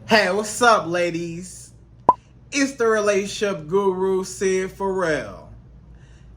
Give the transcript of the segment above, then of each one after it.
Hey, what's up, ladies? It's the relationship guru, Sydd Ferrell.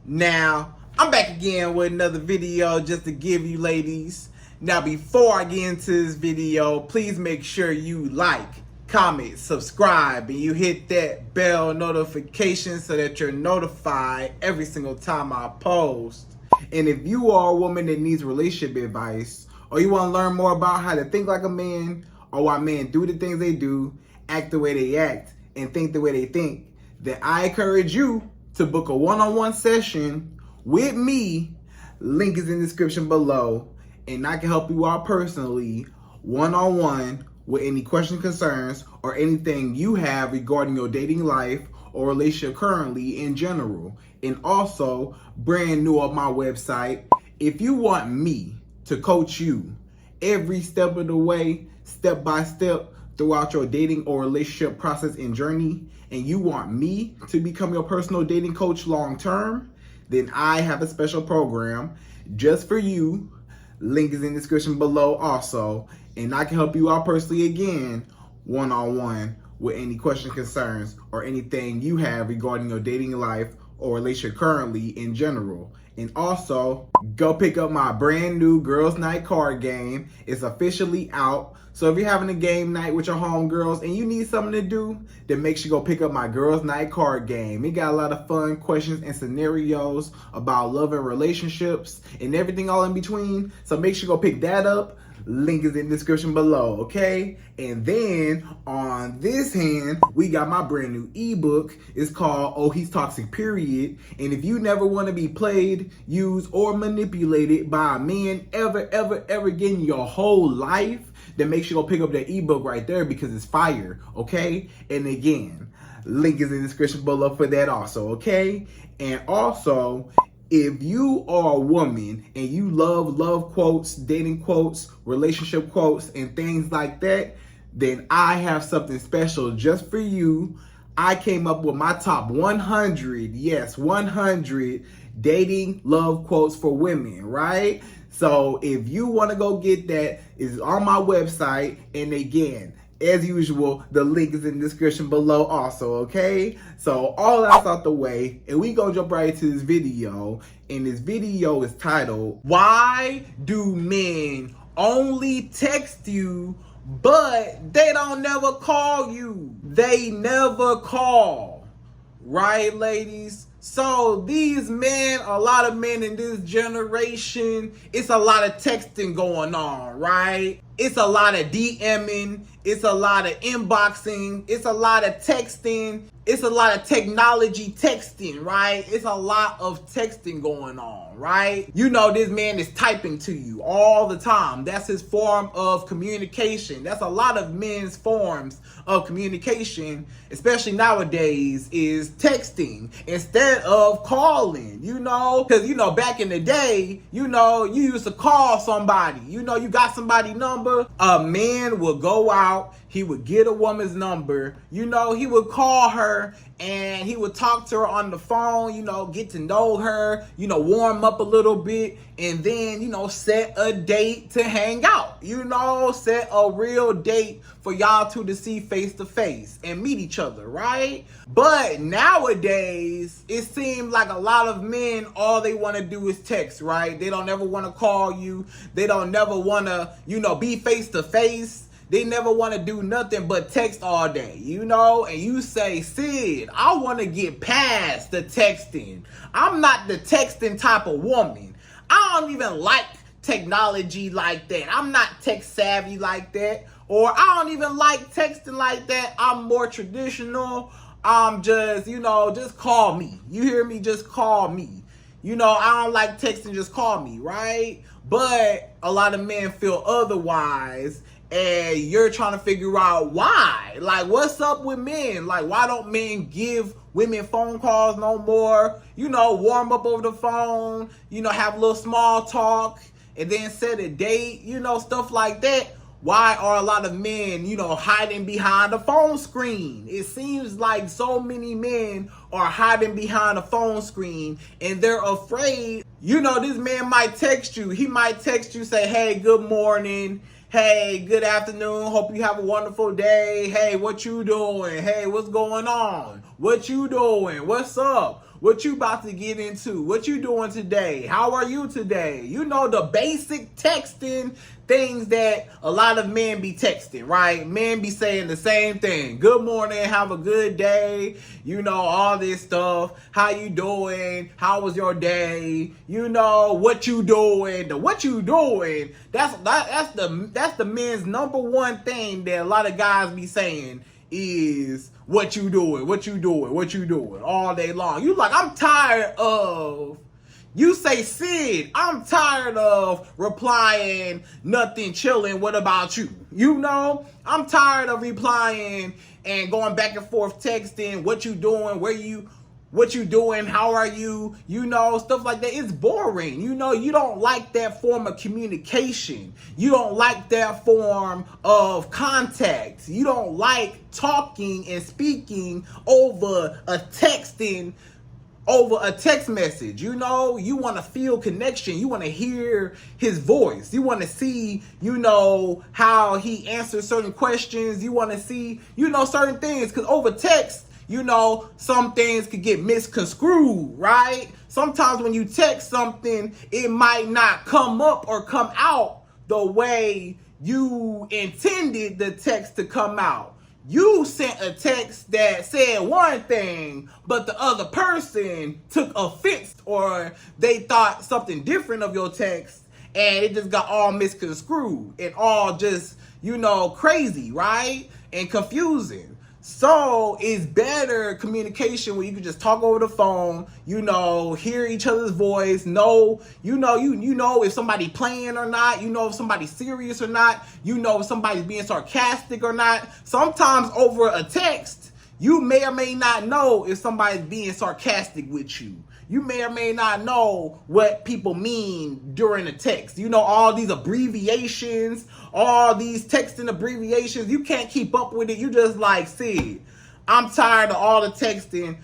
Now, I'm back again with another video just to give you ladies. Now, before I get into this video, please make sure you like, comment, subscribe, and you hit that bell notification so that you're notified every single time I post. And if you are a woman that needs relationship advice, or you want to learn more about how to think like a man, or why men do the things they do, act the way they act, and think the way they think, then I encourage you to book a one-on-one session with me. Link is in the description below, and I can help you out personally, one-on-one, with any questions, concerns, or anything you have regarding your dating life or relationship currently in general. And also, brand new on my website, if you want me to coach you every step of the way, step by step, throughout your dating or relationship process and journey, and you want me to become your personal dating coach long term, then I have a special program just for you. Link is in the description below also, and I can help you out personally again, one-on-one, with any questions, concerns, or anything you have regarding your dating life or relationship currently in general. And also, go pick up my brand new Girls Night card game. It's officially out. So if you're having a game night with your homegirls and you need something to do, then make sure you go pick up my Girls Night card game. It got a lot of fun questions and scenarios about love and relationships and everything all in between. So make sure you go pick that up. Link is in the description below, okay? And then on this hand, we got my brand new ebook. It's called Oh He's Toxic Period. And if you never want to be played, used, or manipulated by a man ever again in your whole life, then make sure you go pick up that ebook right there because it's fire, okay? And again, link is in the description below for that also, okay? And also, if you are a woman and you love quotes, dating quotes, relationship quotes, and things like that, then I have something special just for you. I came up with my top 100, yes, 100 dating love quotes for women, right? So if you want to go get that, it's on my website. And again, as usual, the link is in the description below also, okay? So all that's out the way, and we gonna jump right into this video. And this video is titled, Why Do Men Only Text You, But They Don't Never Call You? They never call, right, ladies? So these men, a lot of men in this generation, it's a lot of texting going on, right? It's a lot of DMing, it's a lot of inboxing, it's a lot of texting, it's a lot of technology texting, right? It's a lot of texting going on, right? You know, this man is typing to you all the time. That's his form of communication. That's a lot of men's forms of communication, especially nowadays, is texting instead of calling, you know? Because, you know, back in the day, you know, you used to call somebody. You know, you got somebody's number. A man would go out, he would get a woman's number, you know, he would call her and he would talk to her on the phone, you know, get to know her, you know, warm up a little bit, and then, you know, set a date to hang out, you know, set a real date for y'all two to see face to face and meet each other, right? But nowadays, it seems like a lot of men, all they want to do is text, right? They don't ever want to call you. They don't never want to, you know, be face to face. They never want to do nothing but text all day, you know? And you say, Sydd, I want to get past the texting. I'm not the texting type of woman. I don't even like technology like that. I'm not tech savvy like that. Or I don't even like texting like that. I'm more traditional. I'm just, you know, just call me. You hear me? Just call me. You know, I don't like texting, just call me, right? But a lot of men feel otherwise. And you're trying to figure out why. Like, what's up with men? Like, why don't men give women phone calls no more? You know, warm up over the phone, you know, have a little small talk, and then set a date, you know, stuff like that. Why are a lot of men, you know, hiding behind a phone screen? It seems like so many men are hiding behind a phone screen and they're afraid. You know, this man might text you. He might text you, say, hey, good morning. Hey, good afternoon. Hope you have a wonderful day. Hey, what you doing? Hey, what's going on? What you doing? What's up? What you about to get into? What you doing today? How are you today? You know, the basic texting things that a lot of men be texting, right? Men be saying the same thing. Good morning, have a good day. You know, all this stuff. How you doing? How was your day? You know, what you doing? The what you doing? That's the men's number one thing that a lot of guys be saying is what you doing, what you doing, what you doing all day long. You like, I'm tired of, you say, Sid, I'm tired of replying nothing, chilling, what about you? You know, I'm tired of replying and going back and forth texting, what you doing, what you doing, how are you, you know, stuff like that. It's boring. You know, you don't like that form of communication. You don't like that form of contact. You don't like talking and speaking over a text message. You know, you want to feel connection. You want to hear his voice. You want to see, you know, how he answers certain questions. You want to see, you know, certain things, because over text, you know, some things could get misconstrued, right? Sometimes when you text something, it might not come up or come out the way you intended the text to come out. You sent a text that said one thing, but the other person took offense or they thought something different of your text, and it just got all misconstrued and all just, you know, crazy, right? And confusing. So it's better communication where you can just talk over the phone, you know, hear each other's voice, know, you know if somebody playing or not, you know if somebody's serious or not, you know if somebody's being sarcastic or not. Sometimes over a text, you may or may not know if somebody's being sarcastic with you. You may or may not know what people mean during a text. You know, all these abbreviations, all these texting abbreviations, you can't keep up with it. You just like, Sid, I'm tired of all the texting.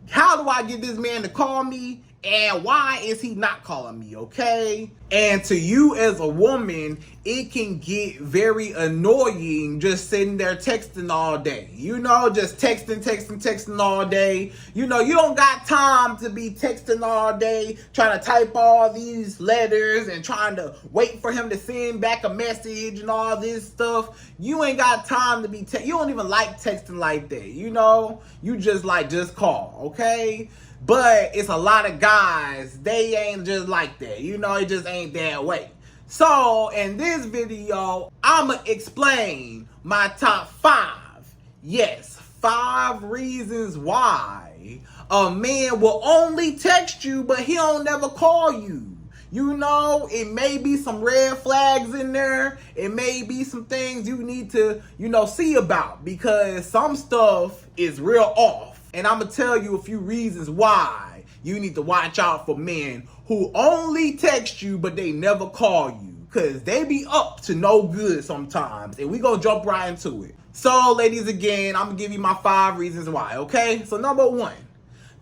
How do I get this man to call me? And why is he not calling me, okay? And to you as a woman, it can get very annoying just sitting there texting all day. You know, just texting all day. You know, you don't got time to be texting all day, trying to type all these letters and trying to wait for him to send back a message and all this stuff. You ain't got time to be you don't even like texting like that, you know? You just like, just call, okay? But it's a lot of guys, they ain't just like that. You know, it just ain't that way. So in this video, I'ma explain my top 5. Yes, 5 reasons why a man will only text you, but he don't never call you. You know, it may be some red flags in there. It may be some things you need to, you know, see about, because some stuff is real off. And I'm going to tell you a few reasons why you need to watch out for men who only text you, but they never call you. Because they be up to no good sometimes. And we going to jump right into it. So, ladies, again, I'm going to give you my 5 reasons why, okay? So, number 1.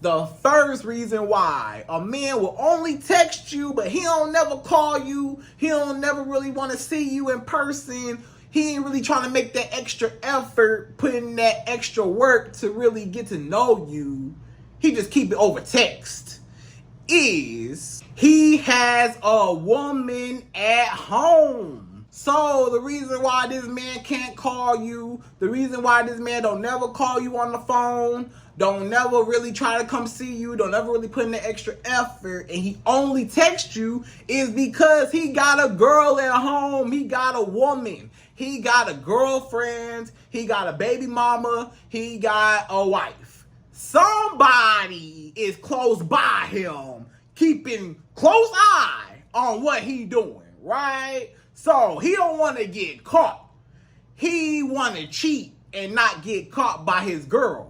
The first reason why a man will only text you, but he don't never call you. He don't never really want to see you in person. He ain't really trying to make that extra effort, put in that extra work to really get to know you. He just keep it over text. Is he has a woman at home. So the reason why this man can't call you, the reason why this man don't never call you on the phone, don't never really try to come see you, don't ever really put in the extra effort, and he only texts you is because he got a girl at home. He got a woman. He got a girlfriend. He got a baby mama. He got a wife. Somebody is close by him, keeping close eye on what he doing, right? So he don't want to get caught. He want to cheat and not get caught by his girl.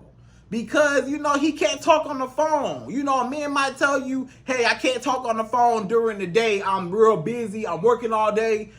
Because, you know, he can't talk on the phone. You know, a man might tell you, hey, I can't talk on the phone during the day. I'm real busy. I'm working all day.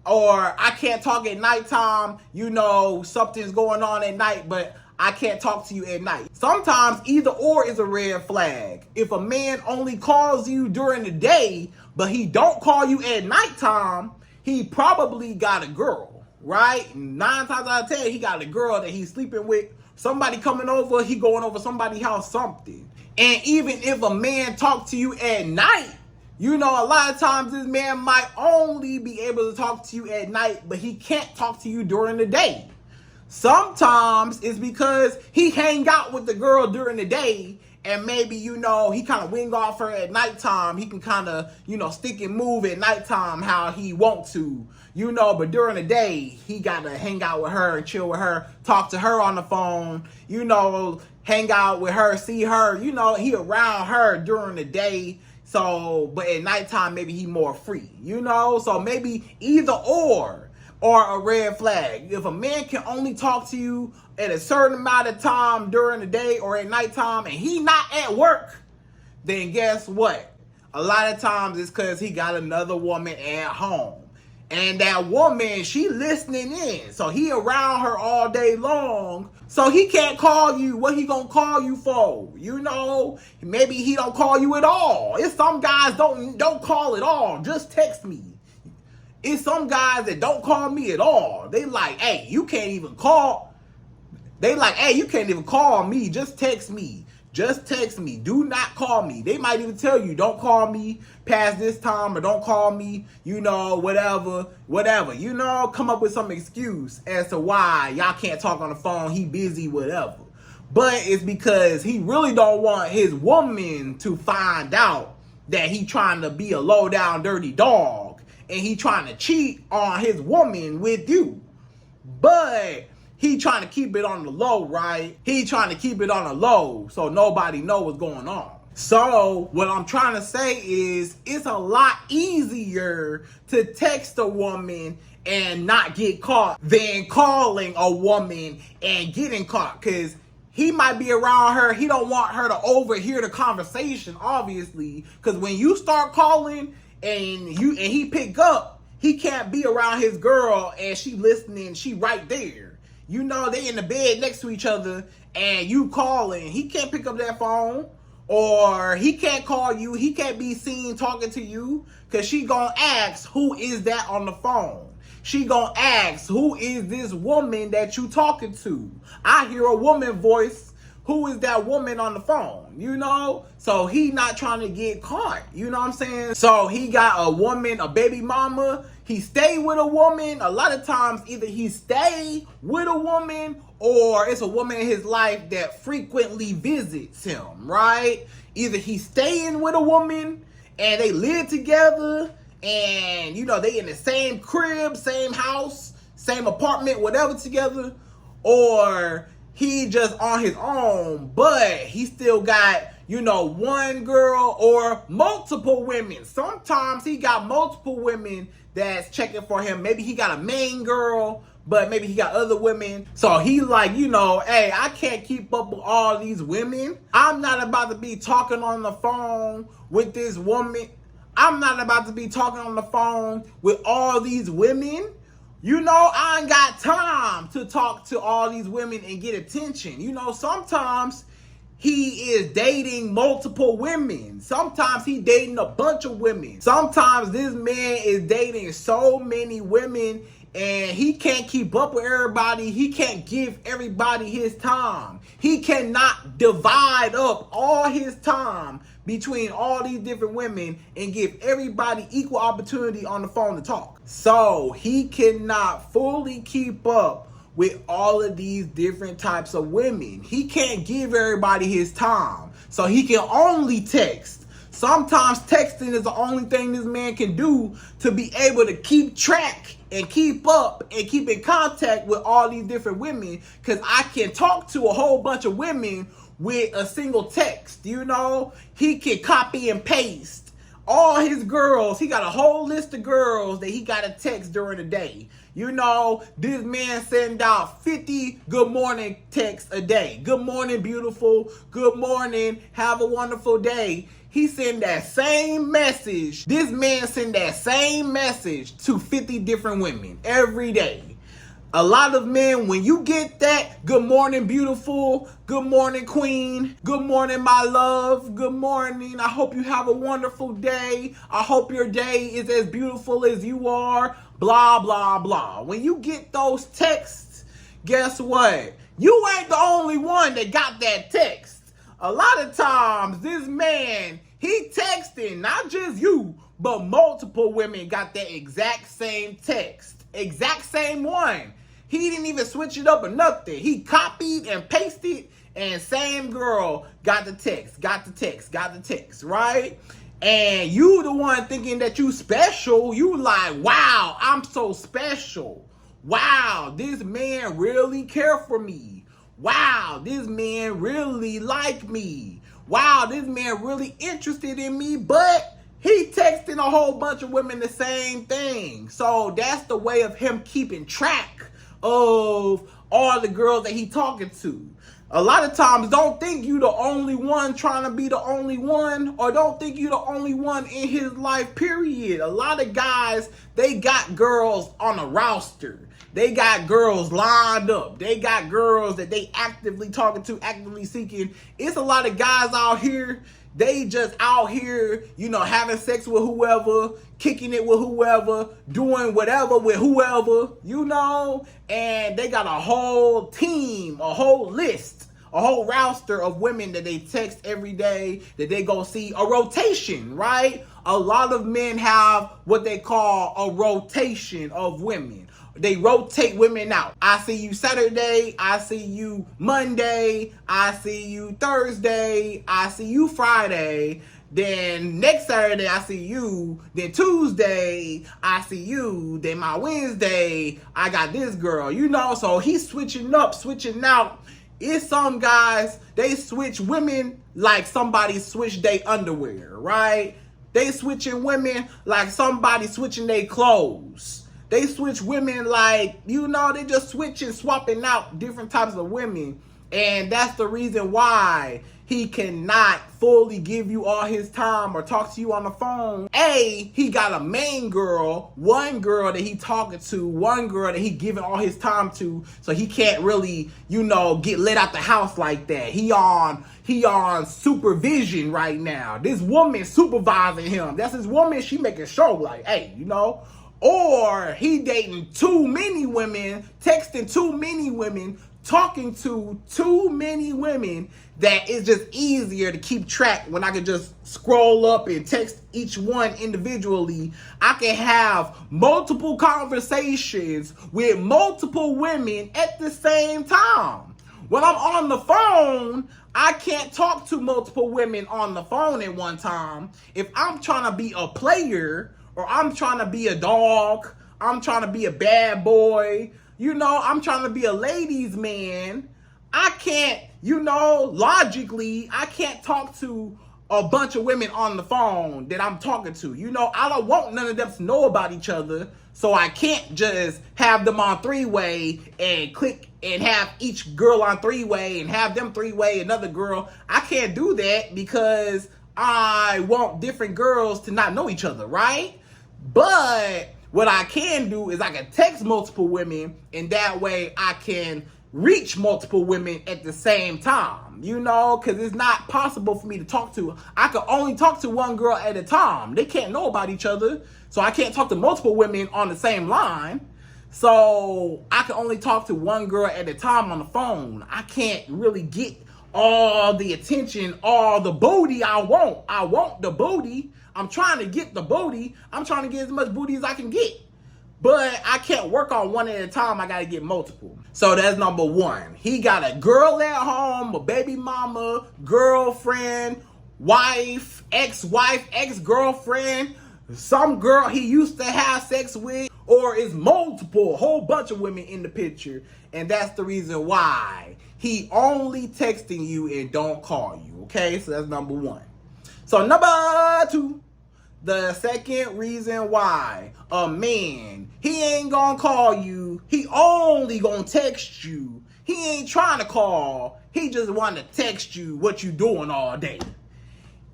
Or I can't talk at nighttime. You know, something's going on at night, but I can't talk to you at night. Sometimes either or is a red flag. If a man only calls you during the day, but he don't call you at nighttime, he probably got a girl, right? 9 times out of 10, he got a girl that he's sleeping with. Somebody coming over, he going over somebody's house, something. And even if a man talk to you at night, you know, a lot of times this man might only be able to talk to you at night, but he can't talk to you during the day. Sometimes it's because he hang out with the girl during the day, and maybe, you know, he kind of wing off her at nighttime. He can kind of, you know, stick and move at nighttime how he want to, you know, but during the day, he got to hang out with her and chill with her, talk to her on the phone, you know, hang out with her, see her, you know, he around her during the day. So, but at nighttime, maybe he more free, you know, so maybe either or a red flag. If a man can only talk to you at a certain amount of time during the day or at nighttime and he not at work, then guess what? A lot of times it's because he got another woman at home. And that woman, she listening in. So he around her all day long. So he can't call you. What he gonna call you for? You know, maybe he don't call you at all. It's some guys don't call at all. Just text me. It's some guys that don't call me at all. They like, hey, you can't even call. They like, hey, you can't even call me. Just text me. Just text me. Do not call me. They might even tell you, don't call me past this time, or don't call me, you know, whatever. You know, come up with some excuse as to why y'all can't talk on the phone. He busy, whatever. But it's because he really don't want his woman to find out that he trying to be a low down dirty dog. And he trying to cheat on his woman with you. But he trying to keep it on the low, right? He trying to keep it on the low so nobody know what's going on. So what I'm trying to say is it's a lot easier to text a woman and not get caught than calling a woman and getting caught. Because he might be around her. He don't want her to overhear the conversation, obviously. Because when you start calling and he pick up, he can't be around his girl and she listening, she right there. You know, they in the bed next to each other and you calling. He can't pick up that phone, or he can't call you. He can't be seen talking to you because she gonna ask, who is that on the phone? She gonna ask, who is this woman that you talking to? I hear a woman voice. Who is that woman on the phone? You know? So he not trying to get caught. You know what I'm saying? So he got a woman, a baby mama. He stay with a woman. A lot of times either he stay with a woman or it's a woman in his life that frequently visits him, right? Either he's staying with a woman and they live together and, you know, they in the same crib, same house, same apartment, whatever together, or he just on his own, but he still got, you know, one girl or multiple women. Sometimes he got multiple women that's checking for him. Maybe he got a main girl, but maybe he got other women. So he like, you know, hey, I can't keep up with all these women. I'm not about to be talking on the phone with this woman. I'm not about to be talking on the phone with all these women. You know, I ain't got time to talk to all these women and get attention. You know, sometimes he is dating multiple women. Sometimes he dating a bunch of women. Sometimes this man is dating so many women and he can't keep up with everybody. He can't give everybody his time. He cannot divide up all his time between all these different women and give everybody equal opportunity on the phone to talk. So he cannot fully keep up with all of these different types of women. He can't give everybody his time. So he can only text. Sometimes texting is the only thing this man can do to be able to keep track and keep up and keep in contact with all these different women, because I can talk to a whole bunch of women with a single text. You know, he can copy and paste all his girls. He got a whole list of girls that he got to text during the day. You know, this man send out 50 good morning texts a day. Good morning, beautiful. Good morning. Have a wonderful day. He send that same message. This man send that same message to 50 different women every day. A lot of men, when you get that, good morning, beautiful, good morning, queen, good morning, my love, good morning, I hope you have a wonderful day, I hope your day is as beautiful as you are, blah, blah, blah. When you get those texts, guess what? You ain't the only one that got that text. A lot of times, this man, he texting, not just you, but multiple women got that exact same text. Exact same one. He didn't even switch it up or nothing. He copied and pasted, and same girl got the text, right? And you the one thinking that you special. You like, wow, I'm so special. Wow, this man really care for me. Wow, this man really like me. Wow, this man really interested in me, but he texting a whole bunch of women the same thing. So that's the way of him keeping track of all the girls that he talking to. A lot of times, don't think you the only one trying to be the only one, or don't think you the only one in his life, period. A lot of guys, they got girls on a roster. They got girls lined up. They got girls that they actively talking to, actively seeking. It's a lot of guys out here, they just out here, you know, having sex with whoever, kicking it with whoever, doing whatever with whoever, you know, and they got a whole team, a whole list, a whole roster of women that they text every day, that they go see, a rotation, right? A lot of men have what they call a rotation of women. They rotate women out. I see you Saturday, I see you Monday, I see you Thursday, I see you Friday, then next Saturday I see you, then Tuesday I see you, then my Wednesday I got this girl, you know, so he's switching up, switching out. It's some guys, they switch women like somebody switched their underwear, right? They switching women like somebody switching their clothes. They switch women like, you know, they just switching, swapping out different types of women. And that's the reason why he cannot fully give you all his time or talk to you on the phone. He got a main girl, one girl that he talking to, one girl that he giving all his time to, so he can't really, you know, get let out the house like that. He on supervision right now. This woman supervising him. That's his woman. She making sure like, hey, you know. Or he dating too many women, texting too many women, talking to too many women, that it's just easier to keep track when I can just scroll up and text each one individually. I can have multiple conversations with multiple women at the same time. When I'm on the phone, I can't talk to multiple women on the phone at one time. If I'm trying to be a player, or I'm trying to be a dog, I'm trying to be a bad boy, you know, I'm trying to be a ladies' man, I can't, you know, logically, I can't talk to a bunch of women on the phone that I'm talking to. You know, I don't want none of them to know about each other, so I can't just have them on three-way and click and have each girl on three-way and have them three-way another girl. I can't do that because I want different girls to not know each other, right? But what I can do is I can text multiple women, and that way I can reach multiple women at the same time, you know, because it's not possible for me to talk to. I can only talk to one girl at a time. They can't know about each other, so I can't talk to multiple women on the same line. So I can only talk to one girl at a time on the phone. I can't really get all the attention, all the booty I want. I want the booty. I'm trying to get the booty. I'm trying to get as much booty as I can get. But I can't work on one at a time. I got to get multiple. So that's number one. He got a girl at home, a baby mama, girlfriend, wife, ex-wife, ex-girlfriend, some girl he used to have sex with, or it's multiple, a whole bunch of women in the picture. And that's the reason why he only texting you and don't call you. Okay, so that's number one. So number two, the second reason why a man, he ain't gonna call you, he only gonna text you. He ain't trying to call, he just want to text you what you doing all day,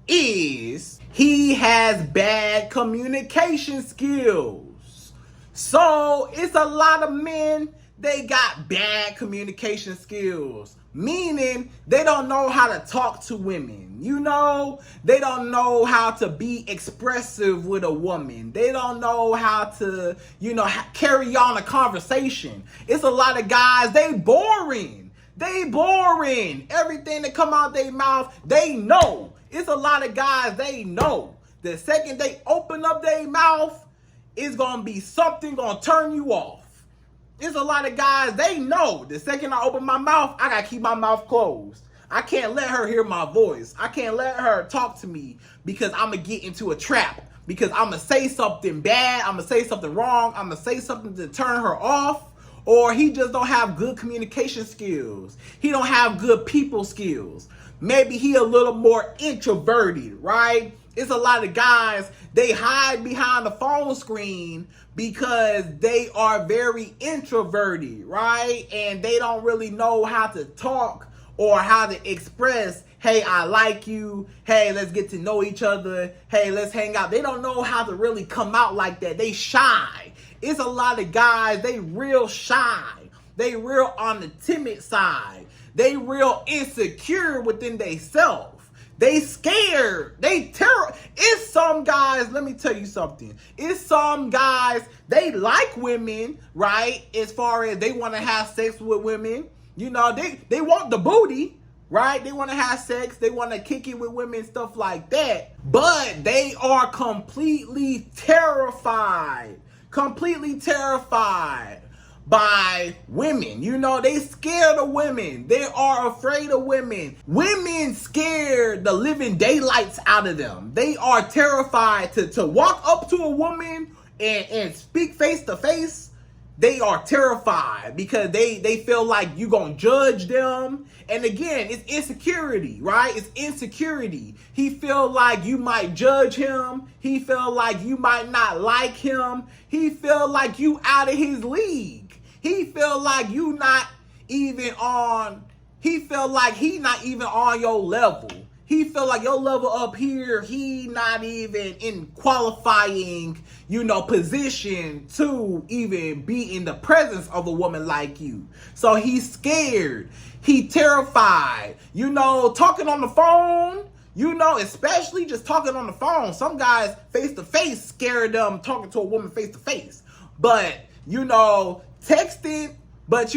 is he has bad communication skills. So it's a lot of men they got bad communication skills, meaning they don't know how to talk to women. You know, they don't know how to be expressive with a woman. They don't know how to, carry on a conversation. It's a lot of guys, they boring. They boring. Everything that come out their mouth, they know. It's a lot of guys, they know. The second they open up their mouth, it's going to be something going to turn you off. There's a lot of guys, they know the second I open my mouth, I got to keep my mouth closed. I can't let her hear my voice. I can't let her talk to me because I'm going to get into a trap. Because I'm going to say something bad. I'm going to say something wrong. I'm going to say something to turn her off. Or he just don't have good communication skills. He don't have good people skills. Maybe he a little more introverted, right? It's a lot of guys, they hide behind the phone screen because they are very introverted, right? And they don't really know how to talk or how to express, hey, I like you. Hey, let's get to know each other. Hey, let's hang out. They don't know how to really come out like that. They shy. It's a lot of guys, they real shy. They real on the timid side. They real insecure within themselves. They scared. They terror. It's some guys, let me tell you something. It's some guys, they like women, right? As far as they want to have sex with women. You know, they want the booty, right? They want to have sex. They want to kick it with women, stuff like that. But they are completely terrified. Completely terrified by women. You know, they scared of women. They are afraid of women. Women scared the living daylights out of them. They are terrified to walk up to a woman and speak face to face. They are terrified because they feel like you gonna judge them. And again, it's insecurity, right? It's insecurity. He feel like you might judge him. He feel like you might not like him. He feel like you out of his league. He feel like you not even on, he feel like he not even on your level. He feel like your level up here, he not even in qualifying, position to even be in the presence of a woman like you. So he's scared. He terrified. Talking on the phone, especially just talking on the phone. Some guys face to face scare them talking to a woman face to face. But, texting, but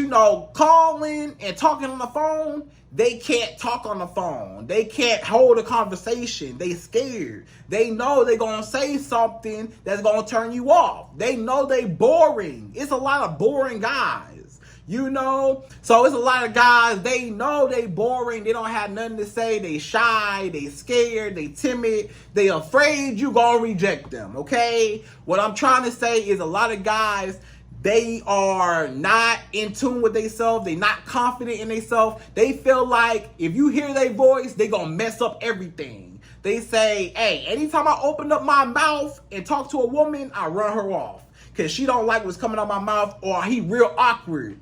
calling and talking on the phone, they can't talk on the phone. They can't hold a conversation. They scared. They know they're going to say something that's going to turn you off. They know they boring. It's a lot of boring guys, So it's a lot of guys, they know they boring. They don't have nothing to say. They shy. They scared. They timid. They afraid you going to reject them, okay? What I'm trying to say is a lot of guys, they are not in tune with themselves. They not confident in themselves. They feel like if you hear their voice, they gonna mess up everything. They say, hey, anytime I open up my mouth and talk to a woman, I run her off because she don't like what's coming out my mouth, or he real awkward.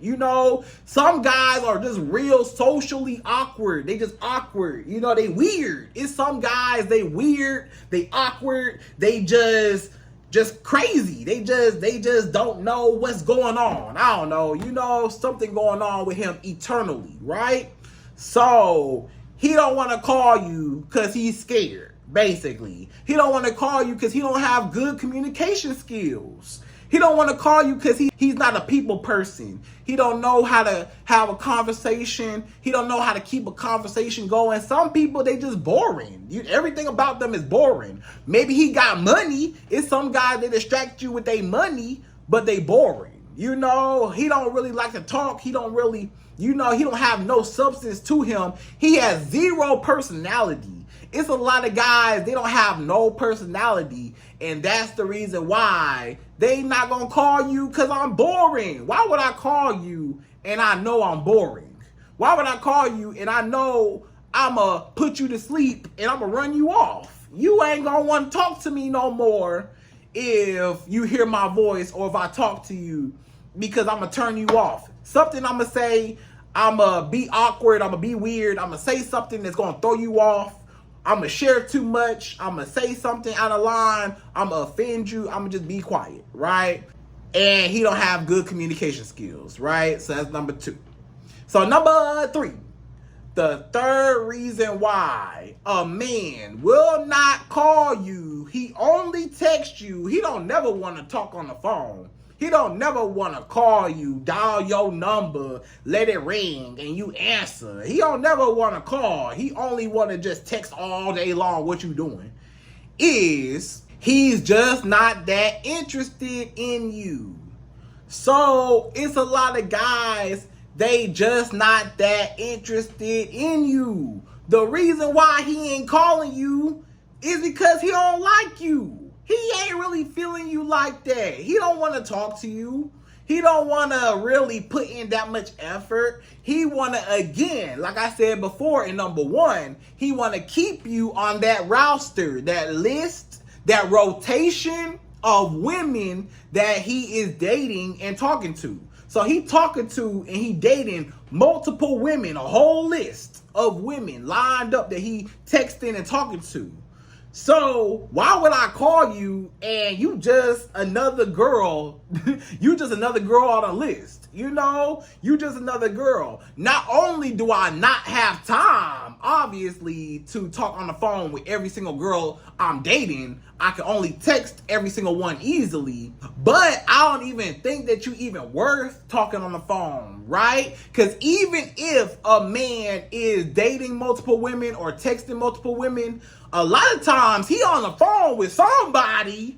Some guys are just real socially awkward. They just awkward. They weird. It's some guys, they weird, they awkward, they just crazy. They just don't know what's going on. I don't know. Something going on with him eternally, right? So he don't want to call you because he's scared, basically. He don't want to call you because he don't have good communication skills. He don't want to call you because he's not a people person. He don't know how to have a conversation. He don't know how to keep a conversation going. Some people, they just boring. Everything about them is boring. Maybe he got money. It's some guys that distract you with their money, but they boring. He don't really like to talk. He don't really, he don't have no substance to him. He has zero personality. It's a lot of guys, they don't have no personality. And that's the reason why they not going to call you, because I'm boring. Why would I call you and I know I'm boring? Why would I call you and I know I'm going to put you to sleep and I'm going to run you off? You ain't going to want to talk to me no more if you hear my voice or if I talk to you, because I'm going to turn you off. Something I'm going to say, I'm going to be awkward, I'm going to be weird, I'm going to say something that's going to throw you off. I'm going to share too much. I'm going to say something out of line. I'm going to offend you. I'm going to just be quiet, right? and he don't have good communication skills, right? So that's number 2. So number 3, the third reason why a man will not call you, he only texts you. He don't never want to talk on the phone. He don't never want to call you, dial your number, let it ring, and you answer. He don't never want to call. He only want to just text all day long what you doing. He's just not that interested in you. So it's a lot of guys, they just not that interested in you. The reason why he ain't calling you is because he don't like you. He ain't really feeling you like that. He don't want to talk to you. He don't want to really put in that much effort. He want to, again, like I said before in number 1, he want to keep you on that roster, that list, that rotation of women that he is dating and talking to. So he talking to and he dating multiple women, a whole list of women lined up that he texting and talking to. So why would I call you and you just another girl? You just another girl on a list. You know, you just another girl. Not only do I not have time, obviously, to talk on the phone with every single girl I'm dating, I can only text every single one easily, but I don't even think that you even worth talking on the phone, right? Because even if a man is dating multiple women or texting multiple women, a lot of times he on the phone with somebody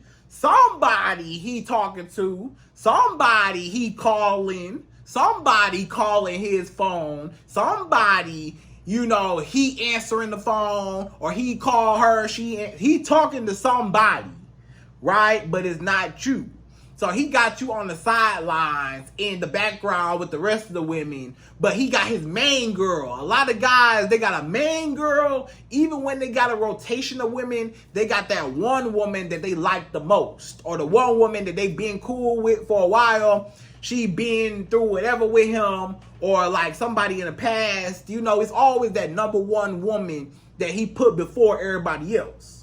he talking to, somebody he calling, somebody calling his phone, somebody, you know, he answering the phone, or he call her, he talking to somebody, right? But it's not you. So he got you on the sidelines in the background with the rest of the women, but he got his main girl. A lot of guys, they got a main girl. Even when they got a rotation of women, they got that one woman that they like the most, or the one woman that they been cool with for a while. She been through whatever with him, or like somebody in the past. You know, it's always that number 1 woman that he put before everybody else.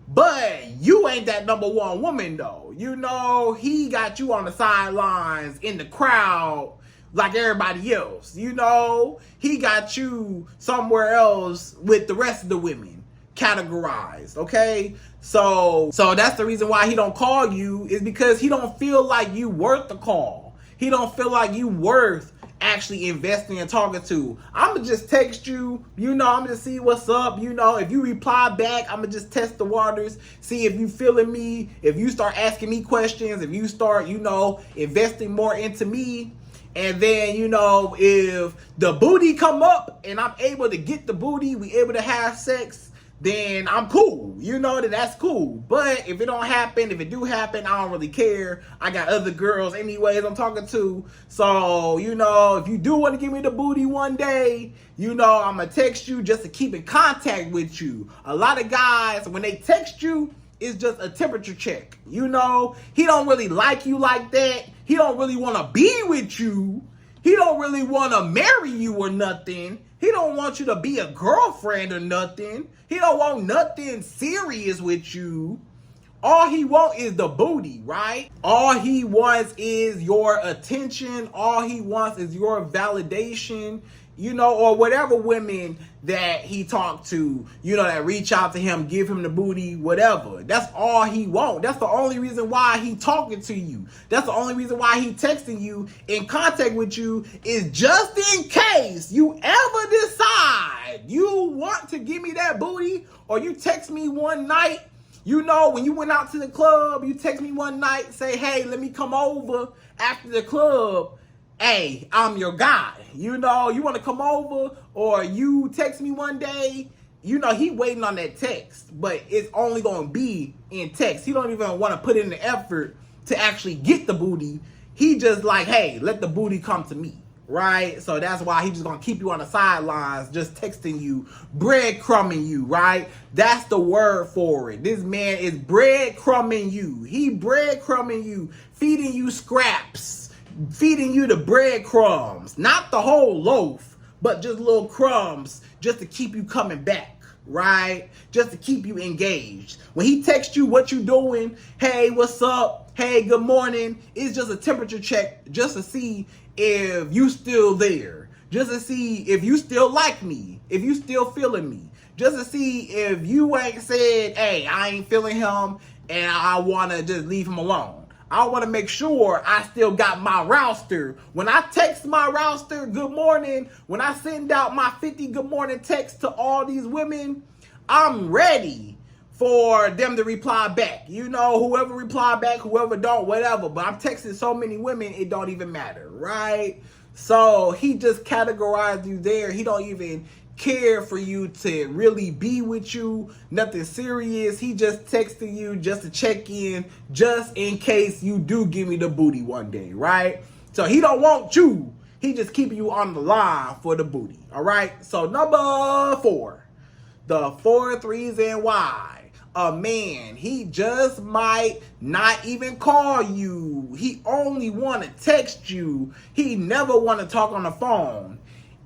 But you ain't that number 1 woman though. You know, he got you on the sidelines in the crowd like everybody else. You know, he got you somewhere else with the rest of the women categorized, okay? So that's the reason why he don't call you, is because he don't feel like you worth the call. He don't feel like you worth actually investing and talking to. I'm gonna just text you, you know, I'm gonna see what's up, you know, if you reply back, I'm gonna just test the waters, see if you feeling me, if you start asking me questions, if you start, you know, investing more into me, and then, you know, if the booty come up and I'm able to get the booty, we able to have sex, then I'm cool. You know, that's cool. But if it don't happen, if it do happen, I don't really care. I got other girls anyways I'm talking to. So, you know, if you do want to give me the booty one day, you know, I'm going to text you just to keep in contact with you. A lot of guys, when they text you, it's just a temperature check. You know, he don't really like you like that. He don't really want to be with you. He don't really want to marry you or nothing. He don't want you to be a girlfriend or nothing. He don't want nothing serious with you. All he wants is the booty, right? All he wants is your attention. All he wants is your validation, you know, or whatever women that he talked to, you know, that reach out to him, give him the booty, whatever. That's all he wants. That's the only reason why he talking to you. That's the only reason why he texting you, in contact with you, is just in case you ever decide you want to give me that booty, or you text me one night, you know, when you went out to the club, you text me one night, say, hey, let me come over after the club. Hey, I'm your guy. You know, you want to come over, or you text me one day, you know, he waiting on that text, but it's only going to be in text. He don't even want to put in the effort to actually get the booty. He just like, hey, let the booty come to me, right? So that's why he just going to keep you on the sidelines, just texting you, breadcrumbing you, right? That's the word for it. This man is breadcrumbing you. He breadcrumbing you, feeding you scraps, feeding you the breadcrumbs, not the whole loaf, but just little crumbs, just to keep you coming back. right? Just to keep you engaged. When he texts you what you doing, hey, what's up? Hey, good morning. It's just a temperature check just to see if you still there. Just to see if you still like me, if you still feeling me. Just to see if you ain't said, hey, I ain't feeling him and I want to just leave him alone. I want to make sure I still got my roster. When I text my roster, good morning, when I send out my 50 good morning texts to all these women, I'm ready for them to reply back. You know, whoever reply back, whoever don't, whatever. But I'm texting so many women, it don't even matter, right? So he just categorized you there. He don't even care for you to really be with you, nothing serious. He just texting you just to check in, just in case you do give me the booty one day, right? So he don't want you. He just keeping you on the line for the booty, all right? So number 4, the 4 3s and why. A man, he just might not even call you. He only want to text you. He never want to talk on the phone.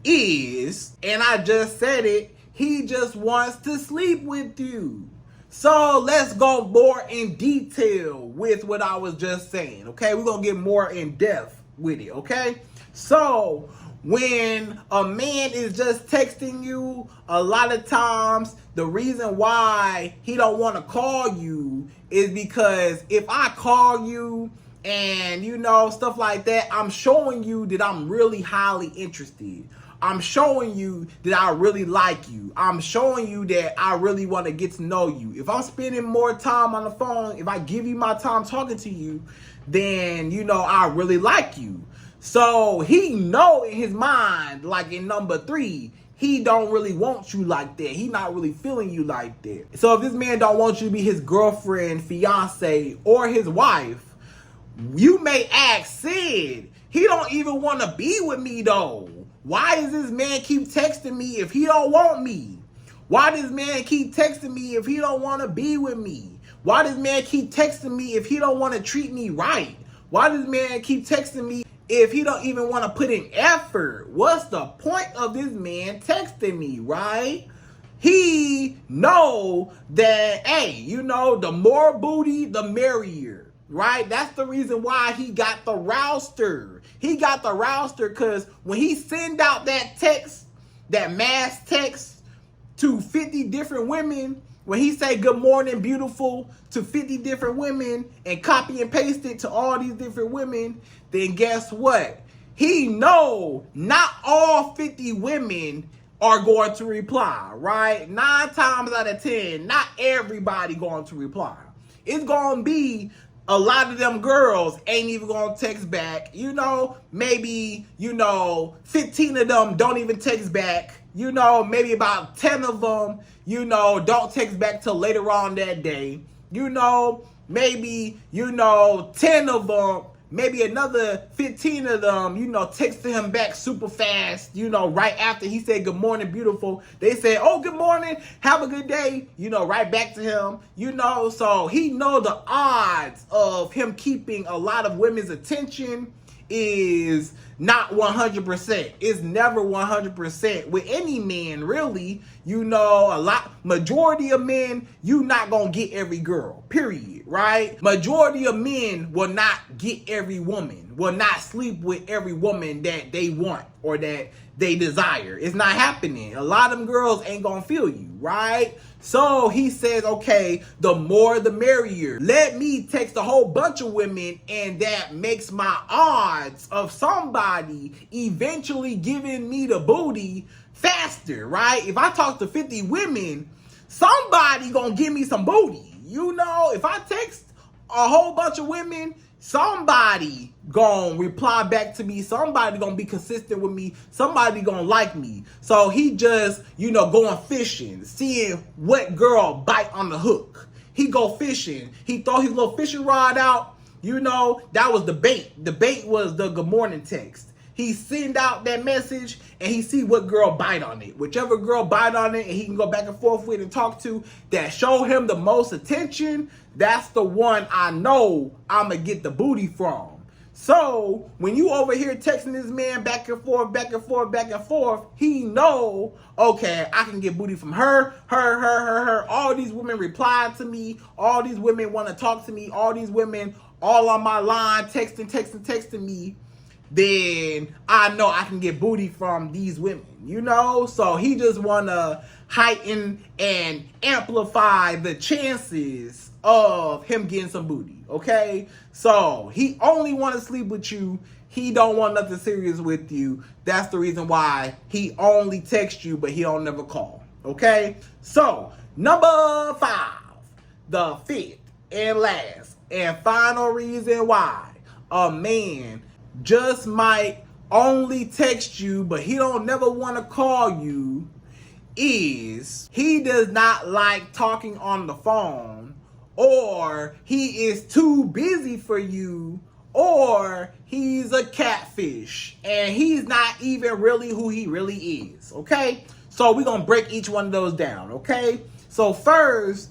Is, and I just said it, he just wants to sleep with you. So let's go more in detail with what I was just saying, okay? We're going to get more in depth with it, okay? So when a man is just texting you, a lot of times the reason why he don't want to call you is because if I call you and, you know, stuff like that, I'm showing you that I'm really highly interested. I'm showing you that I really like you. I'm showing you that I really want to get to know you. If I'm spending more time on the phone, if I give you my time talking to you, then, you know, I really like you. So he know in his mind, like in number 3, he don't really want you like that. He not really feeling you like that. So if this man don't want you to be his girlfriend, fiance, or his wife, you may ask Sid, he don't even want to be with me though. Why does this man keep texting me if he don't want me? Why does man keep texting me if he don't want to be with me? Why does man keep texting me if he don't want to treat me right? Why does man keep texting me if he don't even want to put in effort? What's the point of this man texting me, right? He know that, hey, you know, the more booty, the merrier, right? That's the reason why he got the roster. He got the roster because when he send out that text, that mass text to 50 different women, when he say good morning beautiful to 50 different women and copy and paste it to all these different women, then guess what? He know not all 50 women are going to reply, right? 9 times out of 10, not everybody going to reply. It's going to be a lot of them girls ain't even gonna text back. You know, maybe, 15 of them don't even text back. You know, maybe about 10 of them, don't text back till later on that day. You know, maybe, 10 of them, maybe another 15 of them, texted him back super fast, right after he said, good morning, beautiful. They said, oh, good morning, have a good day, right back to him, so he know the odds of him keeping a lot of women's attention is not 100%. It's never 100% with any man, really. Majority of men, you not gonna get every girl, period, right? Majority of men will not get every woman, will not sleep with every woman that they want or that they desire. It's not happening. A lot of them girls ain't gonna feel you, right? So he says, okay, the more the merrier. Let me text a whole bunch of women and that makes my odds of somebody eventually giving me the booty faster, right? If I talk to 50 women, somebody gonna give me some booty. If I text a whole bunch of women, somebody gonna reply back to me. Somebody gonna be consistent with me. Somebody gonna like me. So he just, going fishing, seeing what girl bite on the hook. He go fishing. He throw his little fishing rod out. That was the bait. The bait was the good morning text. He send out that message and he see what girl bite on it. Whichever girl bite on it and he can go back and forth with and talk to that show him the most attention, that's the one I know I'm going to get the booty from. So when you over here texting this man back and forth, back and forth, back and forth, he know, okay, I can get booty from her. All these women reply to me. All these women want to talk to me. All these women all on my line, texting me. Then I know I can get booty from these women, you know? So he just want to heighten and amplify the chances of him getting some booty, okay? So he only want to sleep with you. He don't want nothing serious with you. That's the reason why he only texts you, but he don't never call, okay? So, number 5, the fifth and last and final reason why a man just might only text you, but he don't never want to call you, is he does not like talking on the phone, or he is too busy for you, or he's a catfish and he's not even really who he really is, okay? So we're going to break each one of those down, okay? So first,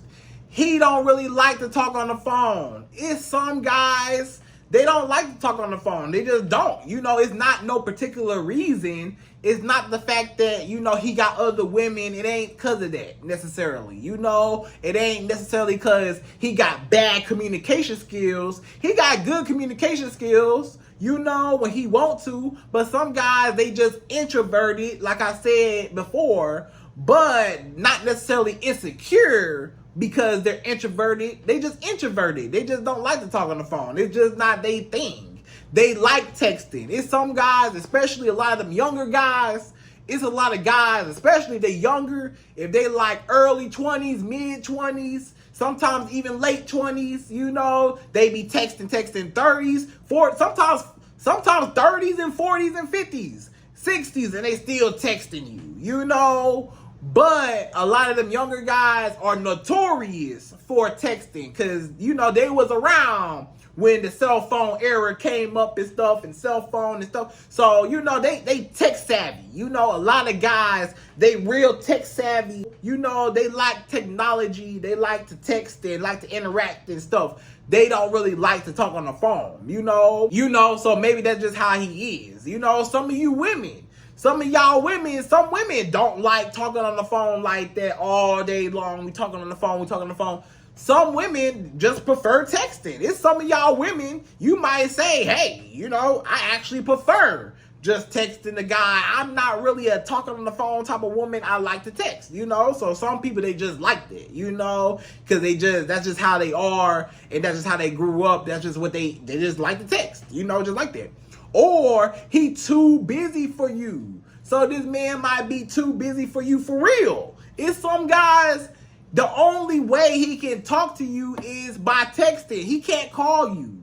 he don't really like to talk on the phone. It's some guys, they don't like to talk on the phone. They just don't. You know, it's not no particular reason. It's not the fact that, you know, he got other women. It ain't because of that necessarily. You know, it ain't necessarily because he got bad communication skills. He got good communication skills, you know, when he want to. But some guys, they just introverted, like I said before, but not necessarily insecure. Because they're introverted. They just introverted. They just don't like to talk on the phone. It's just not their thing. They like texting. It's some guys, especially a lot of them younger guys. It's a lot of guys, especially if they younger, if they like early 20s, mid 20s, sometimes even late 20s, you know, they be texting 30s, 40s, sometimes 30s and 40s and 50s, 60s, and they still texting you, you know. But a lot of them younger guys are notorious for texting because, you know, they was around when the cell phone era came up and stuff, and cell phone and stuff. So, you know, they tech savvy. You know, a lot of guys, they real tech savvy. You know, they like technology. They like to text and like to interact and stuff. They don't really like to talk on the phone, you know. So maybe that's just how he is. You know, some of you women, some of y'all women, some women don't like talking on the phone like that all day long. We talking on the phone. Some women just prefer texting. It's some of y'all women, you might say, hey, you know, I actually prefer just texting the guy. I'm not really a talking on the phone type of woman. I like to text, you know. So some people, they just like that, you know, because that's just how they are, and that's just how they grew up. That's just what they just like to text, you know, just like that. Or he too busy for you. So this man might be too busy for you for real. It's some guys, the only way he can talk to you is by texting. He can't call you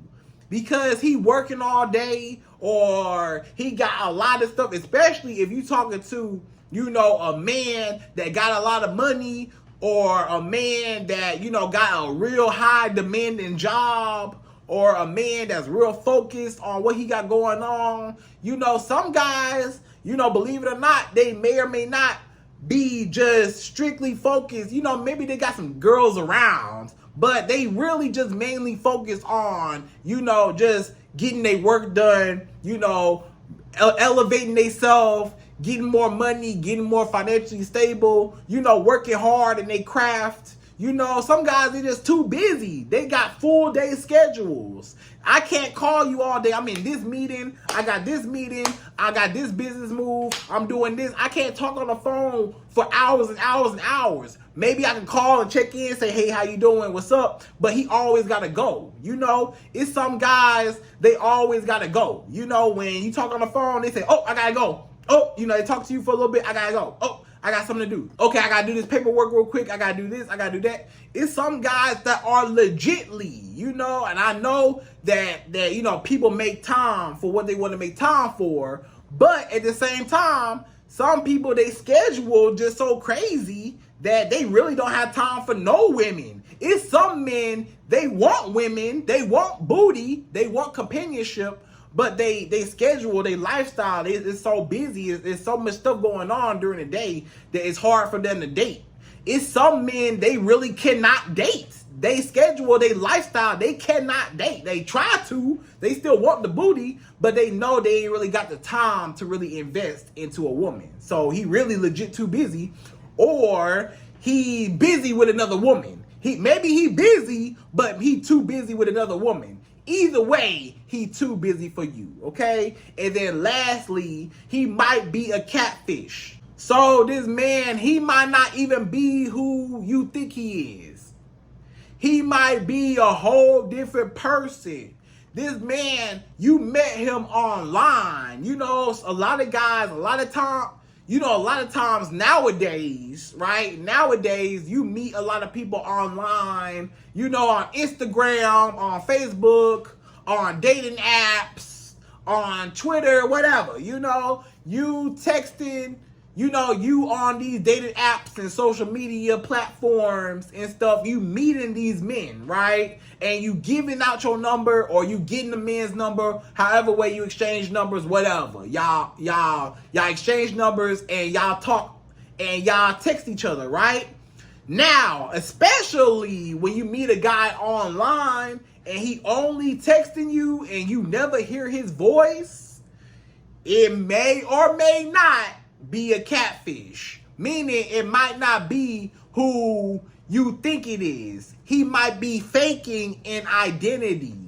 because he working all day, or he got a lot of stuff, especially if you talking to, you know, a man that got a lot of money, or a man that, you know, got a real high demanding job, or a man that's real focused on what he got going on. You know, some guys, you know, believe it or not, they may or may not be just strictly focused. You know, maybe they got some girls around, but they really just mainly focus on, you know, just getting their work done, you know, elevating themselves, getting more money, getting more financially stable, you know, working hard in their craft. You know, some guys, they're just too busy. They got full day schedules. I can't call you all day. I'm in this meeting. I got this meeting. I got this business move. I'm doing this. I can't talk on the phone for hours and hours and hours. Maybe I can call and check in, say, hey, how you doing? What's up? But he always got to go. You know, it's some guys, they always got to go. You know, when you talk on the phone, they say, oh, I got to go. Oh, you know, they talk to you for a little bit. I got to go. Oh, I got something to do. Okay, I gotta do this paperwork real quick. I gotta do this. I gotta do that. It's some guys that are legitly, you know, and I know that you know, people make time for what they want to make time for, but at the same time, some people, they schedule just so crazy that they really don't have time for no women. It's some men, they want women, they want booty, they want companionship, but they schedule, their lifestyle is so busy. There's so much stuff going on during the day that it's hard for them to date. It's some men, they really cannot date. They schedule, they lifestyle, they cannot date. They try to, they still want the booty, but they know they ain't really got the time to really invest into a woman. So he really legit too busy, or he busy with another woman. Maybe he busy, but he too busy with another woman. Either way, he too busy for you, okay? And then lastly, he might be a catfish. So this man, he might not even be who you think he is. He might be a whole different person. This man, you met him online. You know, a lot of guys, a lot of times nowadays, right? Nowadays, you meet a lot of people online, you know, on Instagram, on Facebook, on dating apps, on Twitter, whatever. You know, you texting, you know, you on these dating apps and social media platforms and stuff, you meeting these men, right? And you giving out your number, or you getting the man's number, however way you exchange numbers, whatever. Y'all exchange numbers and y'all talk and y'all text each other, right? Now, especially when you meet a guy online and he only texting you and you never hear his voice, it may or may not be a catfish, meaning it might not be who you think it is. He might be faking an identity.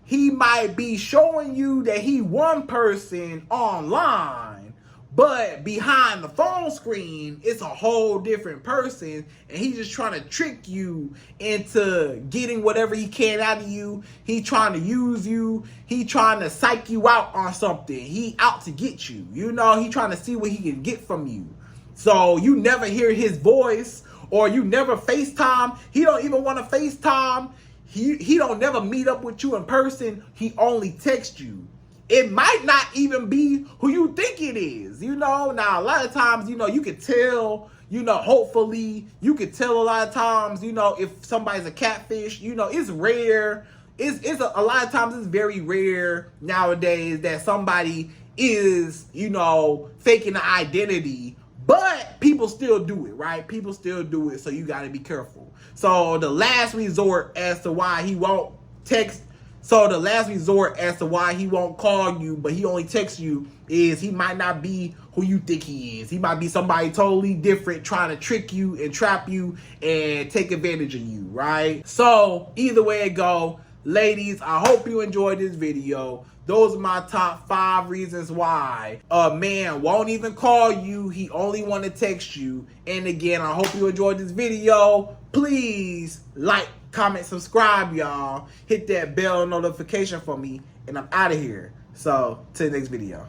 He might be showing you that he one person online, but behind the phone screen, it's a whole different person, and he's just trying to trick you into getting whatever he can out of you. He trying to use you. He trying to psych you out on something. He out to get you. You know, he trying to see what he can get from you. So you never hear his voice, or you never FaceTime. He don't even want to FaceTime. He don't never meet up with you in person. He only texts you. It might not even be who you think it is, you know. Now, a lot of times, you know, you could tell, you know, hopefully, you could tell a lot of times, you know, if somebody's a catfish, you know, it's rare. A lot of times it's very rare nowadays that somebody is, you know, faking an identity, but people still do it, right? People still do it, so you got to be careful. So the last resort as to why he won't text, so the last resort as to why he won't call you, but he only texts you, is he might not be who you think he is. He might be somebody totally different, trying to trick you and trap you and take advantage of you, right? So either way it go, ladies, I hope you enjoyed this video. Those are my top 5 reasons why a man won't even call you. He only want to text you. And again, I hope you enjoyed this video. Please like, comment, subscribe, y'all. Hit that bell notification for me. And I'm out of here. So, till the next video.